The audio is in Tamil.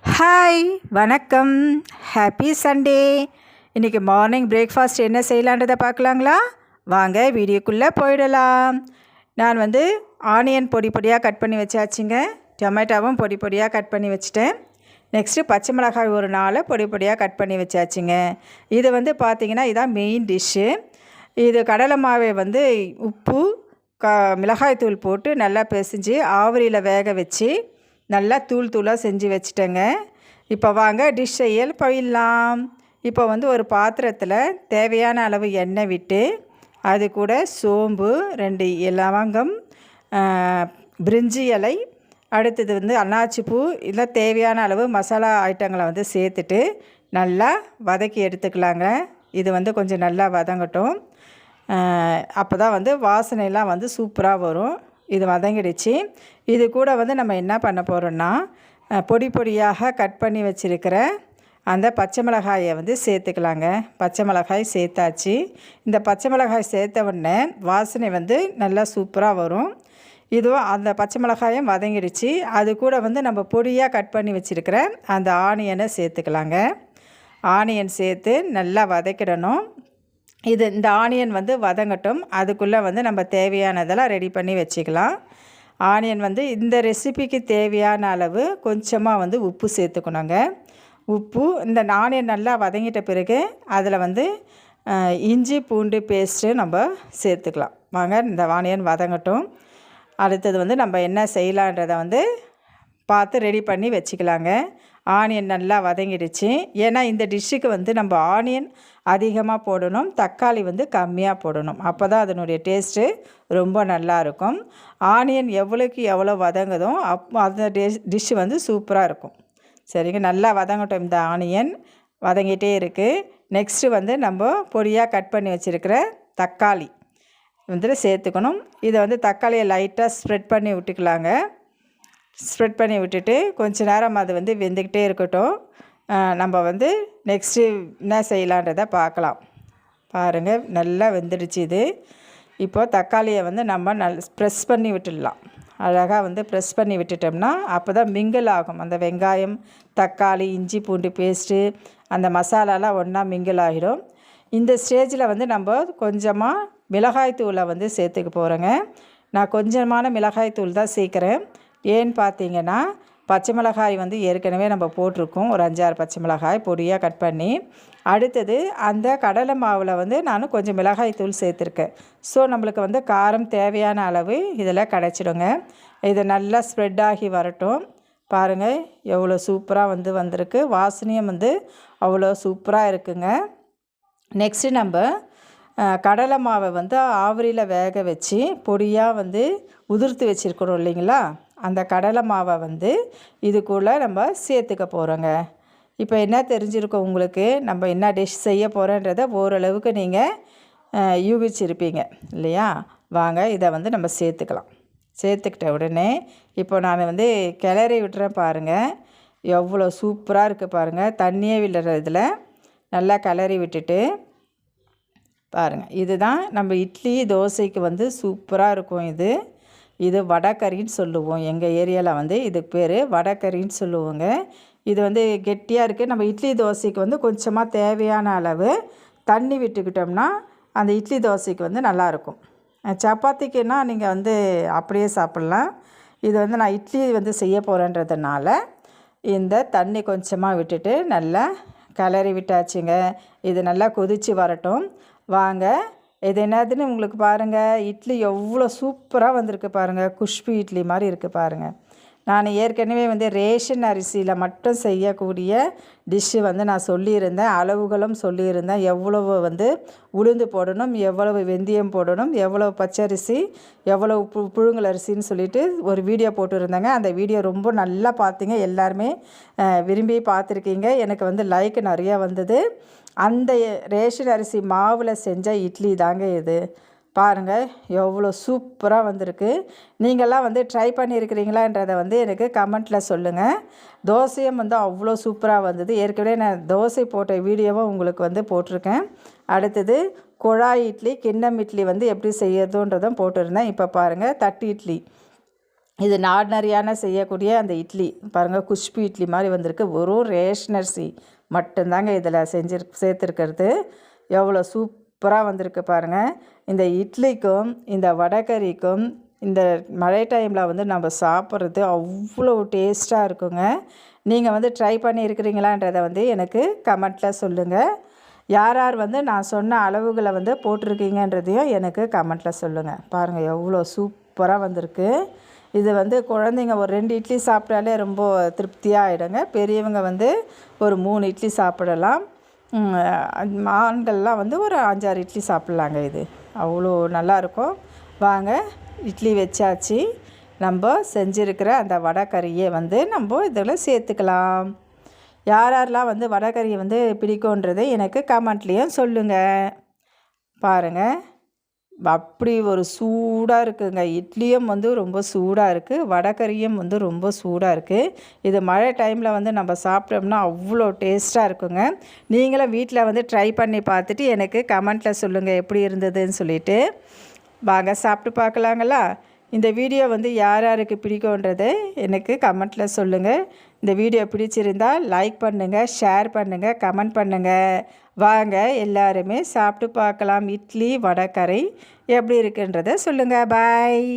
ஹாய், வணக்கம். Happy Sunday. இன்றைக்கி மார்னிங் பிரேக்ஃபாஸ்ட் என்ன செய்யலான்றதை பார்க்கலாங்களா? வாங்க வீடியோக்குள்ளே போயிடலாம். நான் ஆனியன் பொடி பொடியாக கட் பண்ணி வச்சாச்சுங்க. டொமேட்டோவும் பொடி பொடியாக கட் பண்ணி வச்சுட்டேன். நெக்ஸ்ட்டு பச்சை மிளகாய் ஒரு 4 பொடி பொடியாக கட் பண்ணி வச்சாச்சுங்க. இது பார்த்திங்கன்னா இதான் மெயின் டிஷ்ஷு. இது கடலை மாவை உப்பு மிளகாய்த்தூள் போட்டு நல்லா பிசைஞ்சு ஆவிரியில் வேக வச்சு நல்லா தூளாக செஞ்சு வச்சுட்டேங்க. இப்போ வாங்க டிஷ் செய்ய போயிடலாம். இப்போ ஒரு பாத்திரத்தில் தேவையான அளவு எண்ணெய் விட்டு அது கூட சோம்பு, 2 லவங்கம், பிரிஞ்சி இலை, அடுத்தது அன்னாச்சிப்பூ, இல்லை தேவையான அளவு மசாலா ஐட்டங்களை சேர்த்துட்டு நல்லா வதக்கி எடுத்துக்கலாங்க. இது கொஞ்சம் நல்லா வதங்கட்டும். அப்போ தான் வாசனையெல்லாம் சூப்பராக வரும். இது வதங்கிடுச்சு. இது கூட நம்ம என்ன பண்ண போகிறோன்னா, பொடி பொடியாக கட் பண்ணி வச்சுருக்கிற அந்த பச்சை மிளகாயை சேர்த்துக்கலாங்க. பச்சை மிளகாய் சேர்த்தாச்சு. இந்த பச்சை மிளகாய் சேர்த்த உடனே வாசனை நல்லா சூப்பராக வரும். இதுவும் அந்த பச்சை மிளகாயும் வதங்கிடுச்சு. அது கூட நம்ம பொடியாக கட் பண்ணி வச்சுருக்கிற அந்த ஆனியனை சேர்த்துக்கலாங்க. ஆனியன் சேர்த்து நல்லா வதக்கிடணும். இந்த ஆனியன் வதங்கட்டும். அதுக்குள்ளே நம்ம தேவையானதெல்லாம் ரெடி பண்ணி வச்சுக்கலாம். ஆனியன் இந்த ரெசிபிக்கு தேவையான அளவு கொஞ்சமாக உப்பு சேர்த்துக்கணுங்க. உப்பு இந்த ஆனியன் நல்லா வதங்கிட்ட பிறகு அதில் இஞ்சி பூண்டு பேஸ்ட்டு நம்ம சேர்த்துக்கலாம். வாங்க இந்த ஆனியன் வதங்கட்டும். அடுத்தது நம்ம என்ன செய்யலான்றதை பார்த்து ரெடி பண்ணி வச்சுக்கலாங்க. ஆனியன் நல்லா வதங்கிடுச்சு. ஏன்னா இந்த டிஷ்ஷுக்கு நம்ம ஆனியன் அதிகமாக போடணும், தக்காளி கம்மியாக போடணும். அப்போ தான் அதனுடைய டேஸ்ட்டு ரொம்ப நல்லாயிருக்கும். ஆனியன் எவ்வளோக்கு எவ்வளோ வதங்குதோ அந்த டிஷ்ஷு சூப்பராக இருக்கும். சரிங்க, நல்லா வதங்கட்டும். இந்த ஆனியன் வதங்கிட்டே இருக்குது. நெக்ஸ்ட்டு நம்ம பொடியாக கட் பண்ணி வச்சுருக்கிற தக்காளி சேர்த்துக்கணும். இதை தக்காளியை லைட்டாக ஸ்ப்ரெட் பண்ணி விட்டுக்கலாங்க. ஸ்ப்ரெட் பண்ணி விட்டுட்டு கொஞ்ச நேரம் அது வெந்துக்கிட்டே இருக்கட்டும். நம்ம நெக்ஸ்ட்டு என்ன செய்யலான்றதை பார்க்கலாம். பாருங்கள், நல்லா வெந்துடுச்சு இது. இப்போது தக்காளியை நம்ம ப்ரெஸ் பண்ணி விட்டுடலாம். அழகாக ப்ரெஸ் பண்ணி விட்டுட்டோம்னா அப்போ தான் மிங்கிள் ஆகும். அந்த வெங்காயம், தக்காளி, இஞ்சி பூண்டு பேஸ்ட்டு, அந்த மசாலாலாம் ஒன்றா மிங்கிள் ஆகிடும். இந்த ஸ்டேஜில் நம்ம கொஞ்சமாக மிளகாய்த்தூளை சேர்த்துக்க போகிறோங்க. நான் கொஞ்சமான மிளகாய்த்தூள் தான் சேர்க்குறேன். ஏன்னு பார்த்தீங்கன்னா, பச்சை மிளகாய் ஏற்கனவே நம்ம போட்டிருக்கோம். ஒரு 5-6 பச்சை மிளகாய் பொடியாக கட் பண்ணி. அடுத்தது அந்த கடலை மாவில் நான் கொஞ்சம் மிளகாய் தூள் சேர்த்துருக்கேன். ஸோ நம்மளுக்கு காரம் தேவையான அளவு இதில் கிடச்சிடுங்க. இது நல்லா ஸ்ப்ரெட் ஆகி வரட்டும். பாருங்கள் எவ்வளோ சூப்பராக வந்திருக்கு. வாசனையும் அவ்வளோ சூப்பராக இருக்குங்க. நெக்ஸ்ட்டு நம்ம கடலை மாவை ஆவிரியில் வேக வச்சு பொடியாக உதிர்த்து வச்சுருக்கிறோம் இல்லைங்களா, அந்த கடலை மாவை இதுக்குள்ளே நம்ம சேர்த்துக்க போகிறோங்க. இப்போ என்ன தெரிஞ்சிருக்கோம் உங்களுக்கு, நம்ம என்ன டிஷ் செய்ய போகிறோன்றதை ஓரளவுக்கு நீங்கள் யூகிச்சிருப்பீங்க இல்லையா? வாங்க இதை நம்ம சேர்த்துக்கலாம். சேர்த்துக்கிட்ட உடனே இப்போ நான் கிளறி விட்டுறேன். பாருங்கள் எவ்வளோ சூப்பராக இருக்குது. பாருங்கள், தண்ணியே விடுற இதில் நல்லா கிளறி விட்டுட்டு பாருங்கள். இதுதான் நம்ம இட்லி தோசைக்கு சூப்பராக இருக்கும். இது வடைக்கறின்னு சொல்லுவோம். எங்கள் ஏரியாவில் இதுக்கு பேர் வடைக்கறின்னு சொல்லுவோங்க. இது கெட்டியாக இருக்குது. நம்ம இட்லி தோசைக்கு கொஞ்சமாக தேவையான அளவு தண்ணி விட்டுக்கிட்டோம்னா அந்த இட்லி தோசைக்கு நல்லாயிருக்கும். சப்பாத்திக்குன்னா நீங்கள் அப்படியே சாப்பிட்லாம். இது நான் இட்லி செய்ய போகிறேன்றதுனால இந்த தண்ணி கொஞ்சமாக விட்டுட்டு நல்லா கிளறி விட்டாச்சுங்க. இது நல்லா கொதித்து வரட்டும். வாங்க இது என்னதுன்னு உங்களுக்கு பாருங்கள். இட்லி எவ்வளோ சூப்பராக வந்திருக்கு பாருங்கள். குஷ்பு இட்லி மாதிரி இருக்குது பாருங்கள். நான் ஏற்கனவே ரேஷன் அரிசியில் மட்டும் செய்யக்கூடிய டிஷ்ஷு நான் சொல்லியிருந்தேன். அளவுகளும் சொல்லியிருந்தேன். எவ்வளவு உளுந்து போடணும், எவ்வளவு வெந்தயம் போடணும், எவ்வளவு பச்சரிசி, எவ்வளவு புழுங்கல் அரிசின்னு சொல்லிட்டு ஒரு வீடியோ போட்டுருந்தேங்க. அந்த வீடியோ ரொம்ப நல்லா பார்த்தீங்க. எல்லாருமே விரும்பி பார்த்துருக்கீங்க. எனக்கு லைக் நிறையா வந்தது. அந்த ரேஷன் அரிசி மாவில் செஞ்ச இட்லி தாங்க இது. பாருங்கள் எவ்வளோ சூப்பராக வந்திருக்கு. நீங்கள்லாம் ட்ரை பண்ணியிருக்கிறீங்களான்றதை எனக்கு கமெண்ட்டில் சொல்லுங்கள். தோசையும் அவ்வளோ சூப்பராக வந்தது. ஏற்கனவே நான் தோசை போட்ட வீடியோவும் உங்களுக்கு போட்டிருக்கேன். அடுத்தது குழாய் இட்லி, கிண்ணம் இட்லி எப்படி செய்யறதுன்றதும் போட்டிருந்தேன். இப்போ பாருங்கள் தட்டு இட்லி. இது ஆர்டினரியான செய்யக்கூடிய அந்த இட்லி பாருங்கள், குஷ்பு இட்லி மாதிரி வந்திருக்கு. வெறும் ரேஷன் அரிசி மட்டும்தாங்க இதில் சேர்த்துருக்கிறது. எவ்வளோ சூப்பராக வந்திருக்கு பாருங்கள். இந்த இட்லிக்கும் இந்த வடைக்கறிக்கும் இந்த மழை டைமில் வந்து நம்ம சாப்பிட்றது அவ்வளோ டேஸ்ட்டாக இருக்குங்க. நீங்கள் வந்து ட்ரை பண்ணியிருக்கிறீங்களான்றதை வந்து எனக்கு கமெண்ட்டில் சொல்லுங்கள். யார் யார் வந்து நான் சொன்ன அளவுகளை வந்து போட்டிருக்கீங்கன்றதையும் எனக்கு கமெண்ட்டில் சொல்லுங்கள். பாருங்கள் எவ்வளோ சூப்பராக வந்திருக்கு. இது வந்து குழந்தைங்க ஒரு 2 இட்லி சாப்பிட்டாலே ரொம்ப திருப்தியாக ஆகிடுங்க. பெரியவங்க வந்து ஒரு 3 இட்லி சாப்பிடலாம். ஆண்கள்லாம் வந்து ஒரு 5-6 இட்லி சாப்பிட்லாங்க. இது அவ்வளோ நல்லாயிருக்கும். வாங்க, இட்லி வச்சாச்சு. நம்ம செஞ்சுருக்கிற அந்த வடைக்கறியை வந்து நம்ம இதில் சேர்த்துக்கலாம். யார் யாரெல்லாம் வந்து வடைக்கறியை வந்து பிடிக்குன்றதை எனக்கு கமெண்ட்லேயும் சொல்லுங்கள். பாருங்கள், அப்படி ஒரு சூடாக இருக்குங்க. இட்லியும் வந்து ரொம்ப சூடாக இருக்குது, வடைக்கறியும் வந்து ரொம்ப சூடாக இருக்குது. இது மழை டைமில் வந்து நம்ம சாப்பிட்டோம்னா அவ்வளோ டேஸ்ட்டாக இருக்குங்க. நீங்களும் வீட்டில் வந்து ட்ரை பண்ணி பார்த்துட்டு எனக்கு கமெண்ட்டில் சொல்லுங்கள் எப்படி இருந்ததுன்னு சொல்லிவிட்டு. வாங்க சாப்பிட்டு பார்க்கலாங்களா? இந்த வீடியோ வந்து யார் யாருக்கு பிடிக்கும்ன்றதை எனக்கு கமெண்ட்டில் சொல்லுங்கள். இந்த வீடியோ பிடிச்சிருந்தால் லைக் பண்ணுங்கள், ஷேர் பண்ணுங்கள், கமெண்ட் பண்ணுங்கள். வாங்க எல்லாருமே சாப்பிட்டு பார்க்கலாம். இட்லி வடைக்கறி எப்படி இருக்குன்றதை சொல்லுங்கள். பாய்.